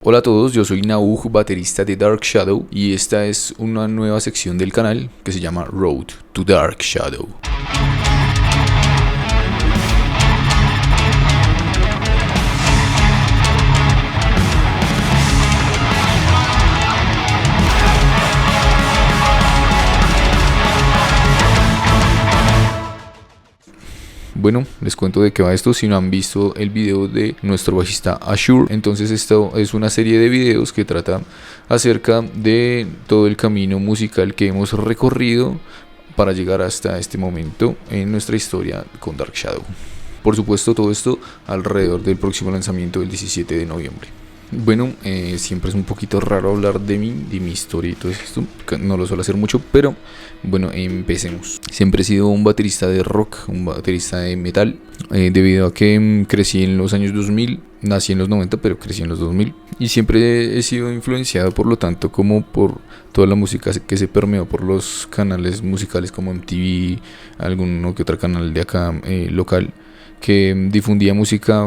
Hola a todos, yo soy Nauj, baterista de Dark Shadow, y esta es una nueva sección del canal que se llama Road to Dark Shadow. Bueno, les cuento de qué va esto. Si no han visto el video de nuestro bajista Ashur, entonces esto es una serie de videos que trata acerca de todo el camino musical que hemos recorrido para llegar hasta este momento en nuestra historia con Dark Shadow. Por supuesto, todo esto alrededor del próximo lanzamiento del 17 de noviembre. Bueno, siempre es un poquito raro hablar de mi historia y todo esto. No lo suelo hacer mucho, pero bueno, empecemos. Siempre he sido un baterista de rock, un baterista de metal, debido a que crecí en los años 2000. Nací en los 90, pero crecí en los 2000. Y siempre he sido influenciado, por lo tanto, como por toda la música que se permeó por los canales musicales como MTV, alguno que otro canal de acá local, que difundía música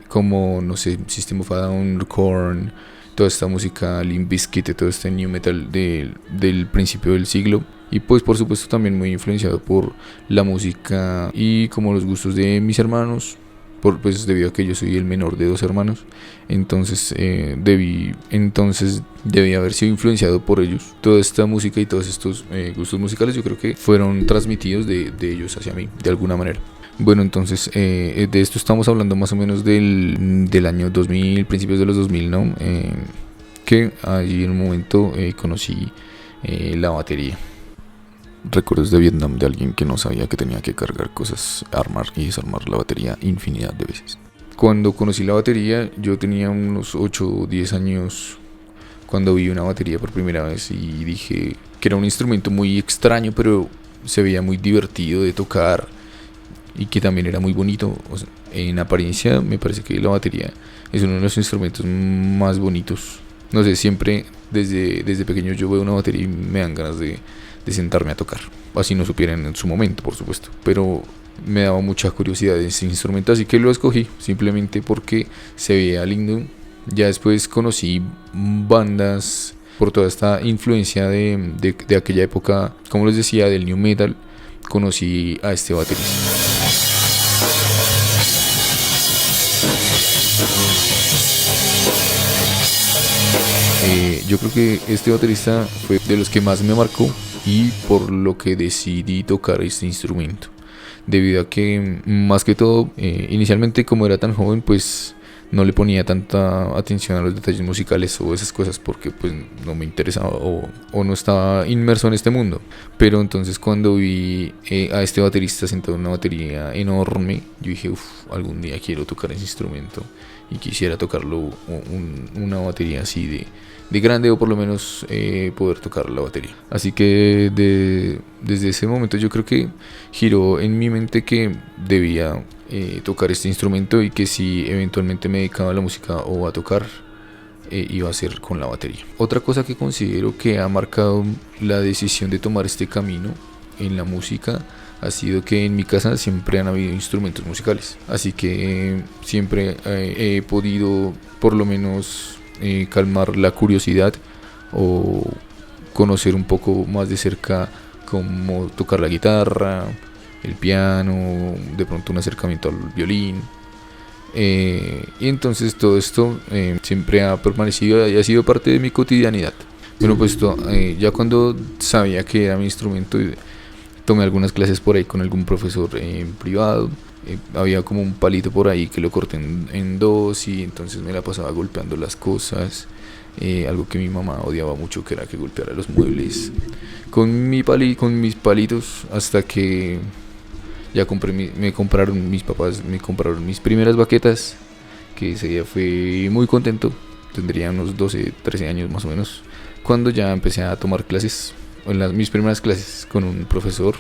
como, no sé, System of a Down, Korn, toda esta música, Limp Bizkit, todo este new metal del principio del siglo. Y pues por supuesto también muy influenciado por la música y como los gustos de mis hermanos, pues debido a que yo soy el menor de dos hermanos, entonces debí haber sido influenciado por ellos. Toda esta música y todos estos gustos musicales yo creo que fueron transmitidos de ellos hacia mí, de alguna manera. Bueno, entonces de esto estamos hablando más o menos del año 2000, principios de los 2000, ¿no? Que allí en un momento conocí la batería. Recuerdos de Vietnam de alguien que no sabía que tenía que cargar cosas, armar y desarmar la batería infinidad de veces. Cuando conocí la batería yo tenía unos 8 o 10 años cuando vi una batería por primera vez y dije que era un instrumento muy extraño, pero se veía muy divertido de tocar y que también era muy bonito. O sea, en apariencia me parece que la batería es uno de los instrumentos más bonitos. No sé, siempre desde pequeño yo veo una batería y me dan ganas de sentarme a tocar. Así no supieran en su momento, por supuesto, pero me daba mucha curiosidad de ese instrumento, así que lo escogí simplemente porque se veía lindo. Ya después conocí bandas por toda esta influencia de aquella época, como les decía, del new metal. Conocí a este baterista. Yo creo que este baterista fue de los que más me marcó y por lo que decidí tocar este instrumento, debido a que más que todo inicialmente, como era tan joven, pues no le ponía tanta atención a los detalles musicales o esas cosas porque pues no me interesaba o no estaba inmerso en este mundo. Pero entonces cuando vi a este baterista sentado en una batería enorme, yo dije, algún día quiero tocar ese instrumento y quisiera tocarlo, una batería así de grande, o por lo menos poder tocar la batería. Así que desde ese momento yo creo que giró en mi mente que debía tocar este instrumento y que si eventualmente me dedicaba a la música o a tocar, iba a ser con la batería. Otra cosa que considero que ha marcado la decisión de tomar este camino en la música ha sido que en mi casa siempre han habido instrumentos musicales, así que siempre he podido por lo menos calmar la curiosidad o conocer un poco más de cerca cómo tocar la guitarra, el piano, de pronto un acercamiento al violín, y entonces todo esto siempre ha permanecido y ha sido parte de mi cotidianidad. Bueno, pues ya cuando sabía que era mi instrumento, tomé algunas clases por ahí con algún profesor privado. Había como un palito por ahí que lo corté en dos y entonces me la pasaba golpeando las cosas. Algo que mi mamá odiaba mucho, que era que golpeara los muebles con mis palitos, hasta que ya mis papás me compraron mis primeras baquetas, que ese día fui muy contento. Tendría unos 12, 13 años más o menos, cuando ya empecé a tomar clases, mis primeras clases con un profesor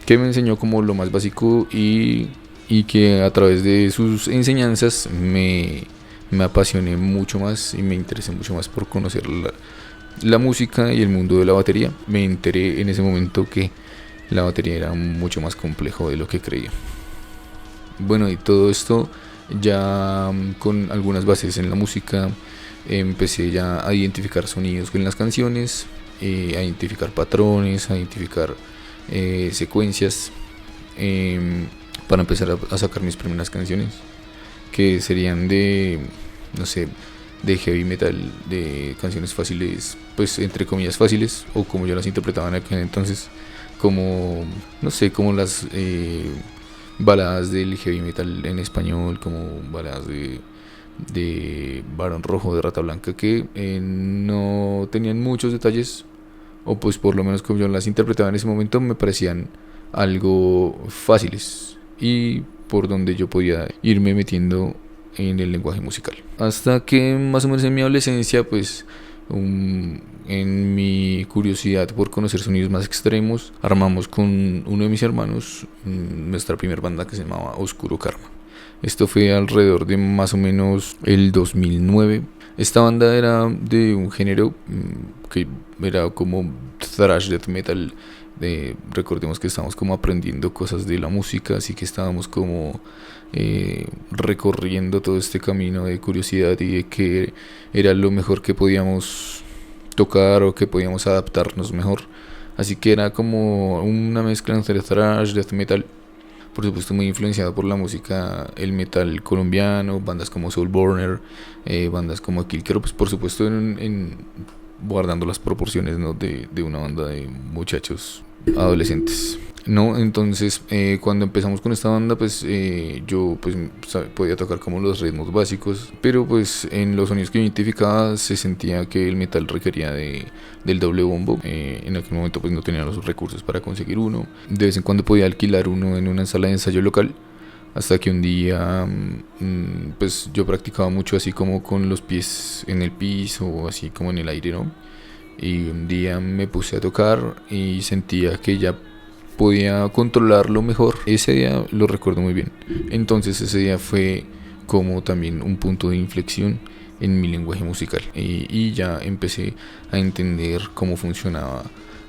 que me enseñó como lo más básico y que a través de sus enseñanzas me apasioné mucho más y me interesé mucho más por conocer la música y el mundo de la batería. Me enteré en ese momento que la batería era mucho más complejo de lo que creía. Bueno, y todo esto ya con algunas bases en la música, empecé ya a identificar sonidos en las canciones, a identificar patrones, a identificar secuencias, para empezar a sacar mis primeras canciones, que serían de, no sé, de heavy metal, de canciones fáciles, pues entre comillas fáciles, o como yo las interpretaba en aquel entonces, como, no sé, como las baladas del heavy metal en español, como baladas de Barón Rojo, de Rata Blanca, que no tenían muchos detalles, o pues por lo menos como yo las interpretaba en ese momento, me parecían algo fáciles y por donde yo podía irme metiendo en el lenguaje musical. Hasta que más o menos en mi adolescencia, pues en mi curiosidad por conocer sonidos más extremos, armamos con uno de mis hermanos nuestra primera banda que se llamaba Oscuro Karma. Esto fue alrededor de más o menos el 2009. Esta banda era de un género que era como thrash death metal. Recordemos que estábamos como aprendiendo cosas de la música, así que estábamos como recorriendo todo este camino de curiosidad y de qué era lo mejor que podíamos tocar o que podíamos adaptarnos mejor. Así que era como una mezcla entre thrash death metal, por supuesto muy influenciado por la música, el metal colombiano, bandas como Soulburner, bandas como Kilkero, pues por supuesto guardando las proporciones, ¿no?, de una banda de muchachos adolescentes, ¿no? Entonces cuando empezamos con esta banda, pues yo pues podía tocar como los ritmos básicos, pero pues en los sonidos que identificaba se sentía que el metal requería del doble bombo. En aquel momento pues no tenía los recursos para conseguir uno, de vez en cuando podía alquilar uno en una sala de ensayo local, hasta que un día pues yo practicaba mucho así como con los pies en el piso o así como en el aire, ¿no? Y un día me puse a tocar y sentía que ya podía controlarlo mejor. Ese día lo recuerdo muy bien. Entonces ese día fue como también un punto de inflexión en mi lenguaje musical, y ya empecé a entender cómo funcionaba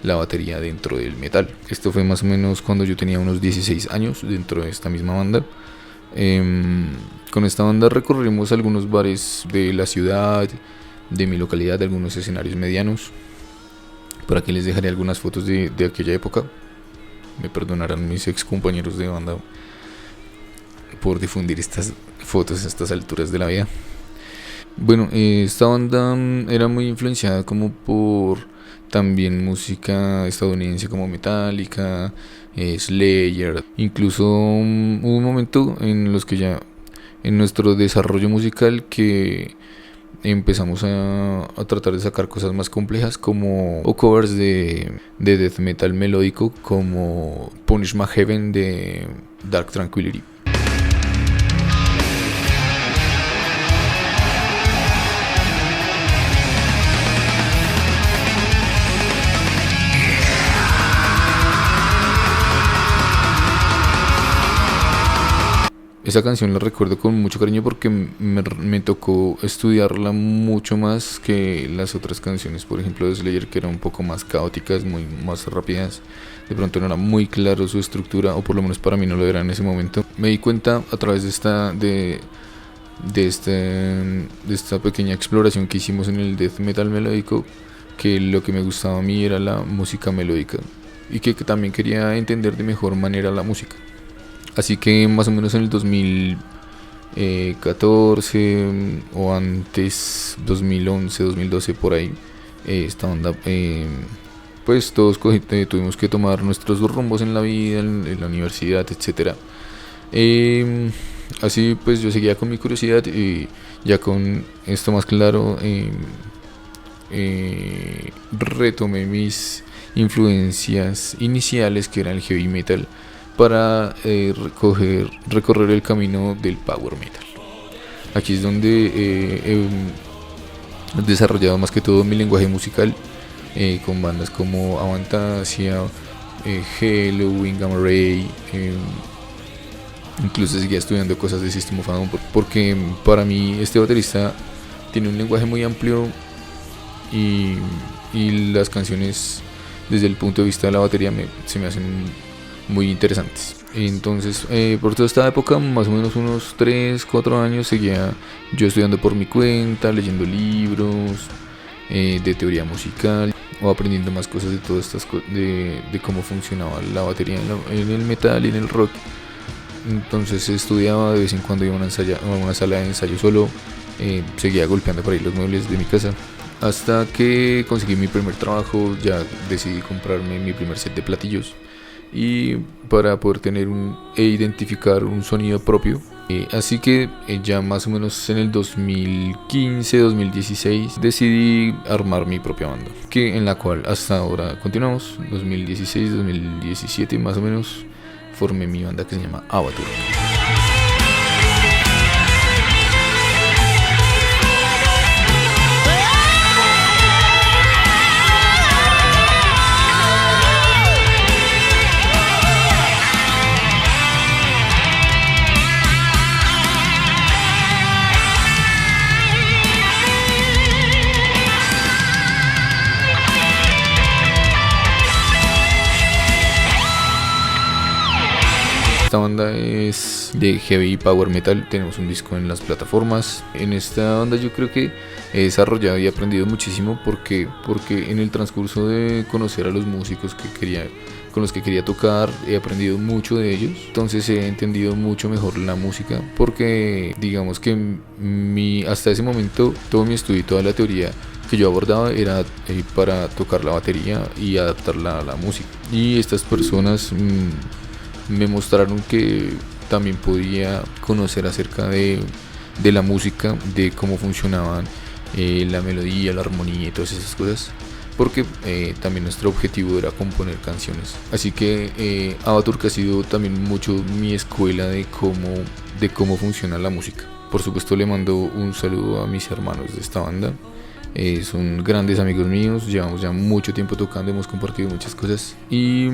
la batería dentro del metal. Esto fue más o menos cuando yo tenía unos 16 años dentro de esta misma banda. Con esta banda recorrimos algunos bares de la ciudad, de mi localidad, algunos escenarios medianos. Por aquí les dejaré algunas fotos de aquella época. Me perdonarán mis ex compañeros de banda por difundir estas fotos a estas alturas de la vida. Bueno, esta banda era muy influenciada como por también música estadounidense como Metallica, Slayer. Incluso hubo un momento en los que ya en nuestro desarrollo musical que empezamos a tratar de sacar cosas más complejas, como o covers de death metal melódico como Punish My Heaven de Dark Tranquillity. Esa canción la recuerdo con mucho cariño porque me tocó estudiarla mucho más que las otras canciones, por ejemplo de Slayer, que eran un poco más caóticas, muy más rápidas. De pronto no era muy claro su estructura, o por lo menos para mí no lo era en ese momento. Me di cuenta a través de esta pequeña exploración que hicimos en el death metal melódico, que lo que me gustaba a mí era la música melódica y que también quería entender de mejor manera la música. Así que más o menos en el 2014 o antes, 2011, 2012 por ahí, esta onda, pues todos tuvimos que tomar nuestros rumbos en la vida, en la universidad, etcétera. Así pues yo seguía con mi curiosidad y ya con esto más claro, retomé mis influencias iniciales, que eran el heavy metal, para recorrer el camino del power metal. Aquí es donde he desarrollado más que todo mi lenguaje musical, con bandas como Avantasia, Helloween, Gamma Ray. Incluso seguía estudiando cosas de System of a Down, porque para mí este baterista tiene un lenguaje muy amplio, y las canciones desde el punto de vista de la batería se me hacen muy interesantes. Entonces, por toda esta época, más o menos unos 3 4 años, seguía yo estudiando por mi cuenta, leyendo libros de teoría musical o aprendiendo más cosas de todas estas de cómo funcionaba la batería en el metal y en el rock. Entonces estudiaba, de vez en cuando iba a una sala de ensayo solo, seguía golpeando por ahí los muebles de mi casa. Hasta que conseguí mi primer trabajo, ya decidí comprarme mi primer set de platillos. Y para poder tener e identificar un sonido propio. Así que ya más o menos en el 2015-2016 decidí armar mi propia banda, en la cual hasta ahora continuamos. 2016-2017 más o menos formé mi banda que se llama Avatur. Esta banda es de heavy power metal, tenemos un disco en las plataformas. En esta banda yo creo que he desarrollado y aprendido muchísimo porque en el transcurso de conocer a los músicos con los que quería tocar, he aprendido mucho de ellos. Entonces he entendido mucho mejor la música, porque digamos que hasta ese momento todo mi estudio y toda la teoría que yo abordaba era para tocar la batería y adaptarla a la música. Y estas personas me mostraron que también podía conocer acerca de la música, de cómo funcionaban la melodía, la armonía y todas esas cosas, porque también nuestro objetivo era componer canciones. Así que Avatur ha sido también mucho mi escuela de cómo funciona la música. Por supuesto le mando un saludo a mis hermanos de esta banda. Son grandes amigos míos, llevamos ya mucho tiempo tocando, hemos compartido muchas cosas y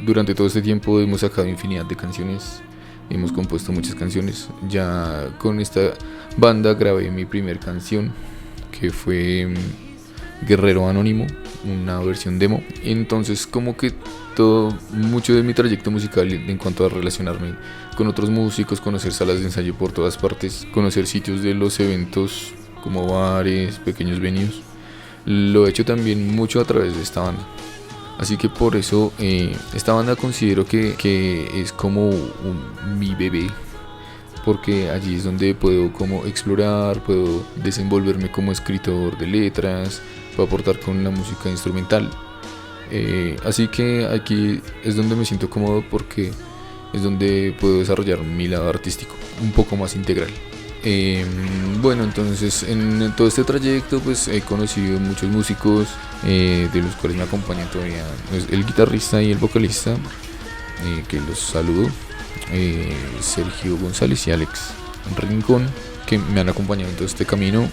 durante todo este tiempo hemos sacado infinidad de canciones, hemos compuesto muchas canciones. Ya con esta banda grabé mi primer canción, que fue Guerrero Anónimo, una versión demo. Entonces como que mucho de mi trayecto musical en cuanto a relacionarme con otros músicos, conocer salas de ensayo por todas partes, conocer sitios de los eventos como bares, pequeños venues, lo he hecho también mucho a través de esta banda. Así que por eso esta banda considero que es como mi bebé, porque allí es donde puedo como explorar, puedo desenvolverme como escritor de letras, puedo aportar con la música instrumental. Así que aquí es donde me siento cómodo, porque es donde puedo desarrollar mi lado artístico un poco más integral. Bueno, entonces en todo este trayecto pues he conocido muchos músicos, de los cuales me acompañan todavía el guitarrista y el vocalista, que los saludo, Sergio González y Alex Rincón, que me han acompañado en todo este camino.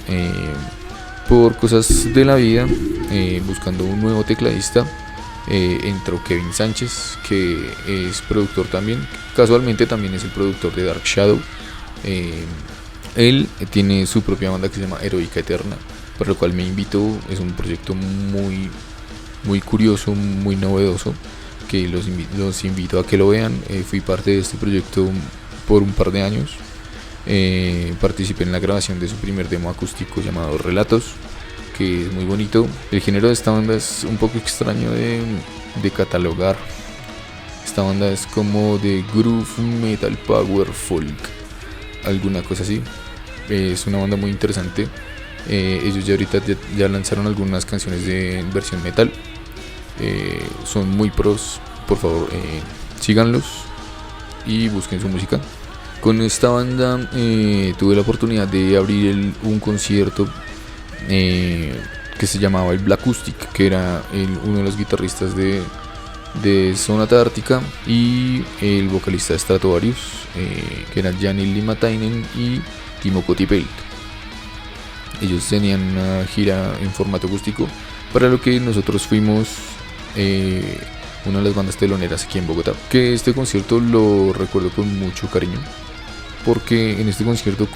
Por cosas de la vida, buscando un nuevo tecladista, entró Kevin Sánchez, que es productor también, casualmente también es el productor de Dark Shadow. Él tiene su propia banda que se llama Heroica Eterna, por lo cual me invitó. Es un proyecto muy, muy curioso, muy novedoso, que los invito a que lo vean. Fui parte de este proyecto por un par de años. Participé en la grabación de su primer demo acústico llamado Relatos, que es muy bonito. El género de esta banda es un poco extraño de catalogar. Esta banda es como de groove metal power folk, alguna cosa así. Es una banda muy interesante. Ellos ya ahorita ya lanzaron algunas canciones de versión metal. Son muy pros. Por favor, síganlos y busquen su música. Con esta banda tuve la oportunidad de abrir un concierto que se llamaba el Black Acoustic, que era uno de los guitarristas de Sonata Ártica y el vocalista de Stratovarius, que eran Jani Limatainen y Timo Kotipelt. Ellos tenían una gira en formato acústico, para lo que nosotros fuimos una de las bandas teloneras aquí en Bogotá. Que este concierto lo recuerdo con mucho cariño, porque en este concierto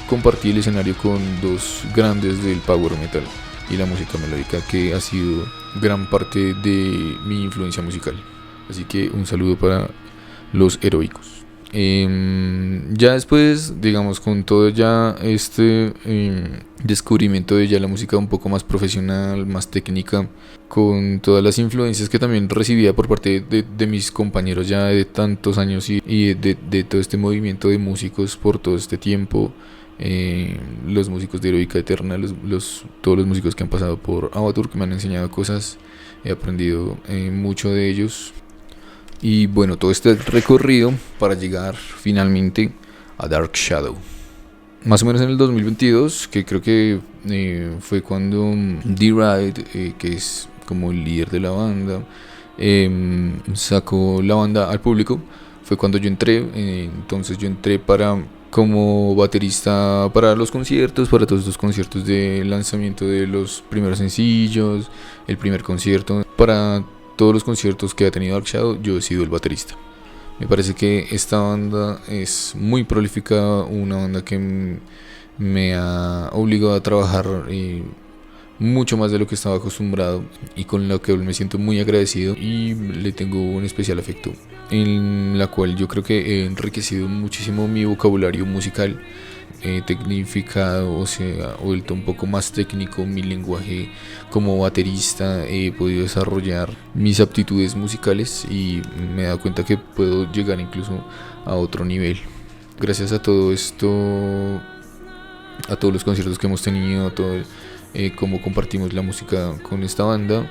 compartí el escenario con dos grandes del power metal y la música melódica, que ha sido gran parte de mi influencia musical. Así que un saludo para los heroicos. Ya después, digamos, con todo ya este descubrimiento de ya la música un poco más profesional, más técnica, con todas las influencias que también recibía por parte de mis compañeros ya de tantos años y de todo este movimiento de músicos por todo este tiempo, los músicos de Heroica Eterna, todos los músicos que han pasado por Avatur, que me han enseñado cosas, he aprendido mucho de ellos. Y bueno, todo este recorrido para llegar finalmente a Dark Shadow. Más o menos en el 2022, que creo que fue cuando D-Ride, que es como el líder de la banda, sacó la banda al público. Fue cuando yo entré, entonces yo entré como baterista para los conciertos, para todos los conciertos de lanzamiento de los primeros sencillos, el primer concierto, para todos los conciertos que ha tenido Dark Shadow, yo he sido el baterista. Me parece que esta banda es muy prolífica, una banda que me ha obligado a trabajar mucho más de lo que estaba acostumbrado y con lo que me siento muy agradecido y le tengo un especial afecto, en la cual yo creo que he enriquecido muchísimo mi vocabulario musical, tecnificado, o sea, vuelto un poco más técnico mi lenguaje como baterista, he podido desarrollar mis aptitudes musicales y me he dado cuenta que puedo llegar incluso a otro nivel. Gracias a todo esto, a todos los conciertos que hemos tenido, a todo cómo compartimos la música con esta banda,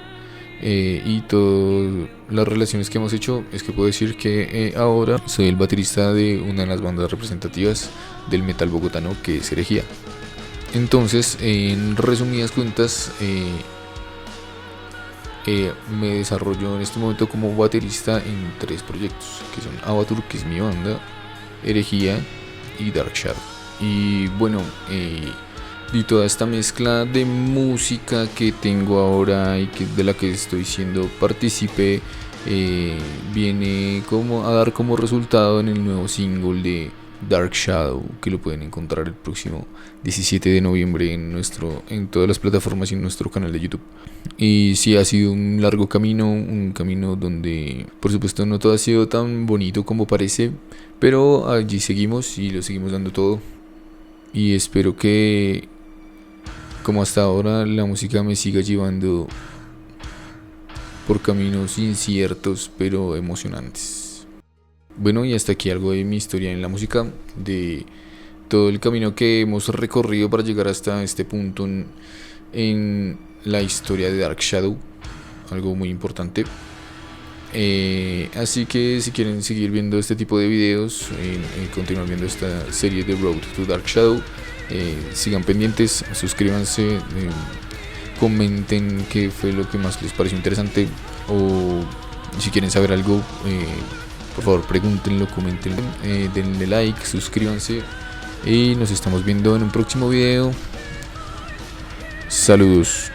y todas las relaciones que hemos hecho, es que puedo decir que ahora soy el baterista de una de las bandas representativas del metal bogotano, que es Herejía. Entonces, en resumidas cuentas, me desarrollo en este momento como baterista en 3 proyectos, que son Avatur, que es mi banda, Herejía y Dark Shadow. Y bueno, y toda esta mezcla de música que tengo ahora y de la que estoy siendo partícipe, viene como a dar como resultado en el nuevo single de Dark Shadow, que lo pueden encontrar el próximo 17 de noviembre en todas las plataformas y en nuestro canal de YouTube. Y sí, ha sido un largo camino, un camino donde por supuesto no todo ha sido tan bonito como parece, pero allí seguimos y lo seguimos dando todo, y espero que, como hasta ahora, la música me siga llevando por caminos inciertos pero emocionantes. Bueno, y hasta aquí algo de mi historia en la música, de todo el camino que hemos recorrido para llegar hasta este punto en la historia de Dark Shadow, algo muy importante. Así que si quieren seguir viendo este tipo de videos, continuar viendo esta serie de Road to Dark Shadow, sigan pendientes, suscríbanse, comenten qué fue lo que más les pareció interesante, o si quieren saber algo, por favor pregúntenlo, coméntenlo, denle like, suscríbanse y nos estamos viendo en un próximo video. Saludos.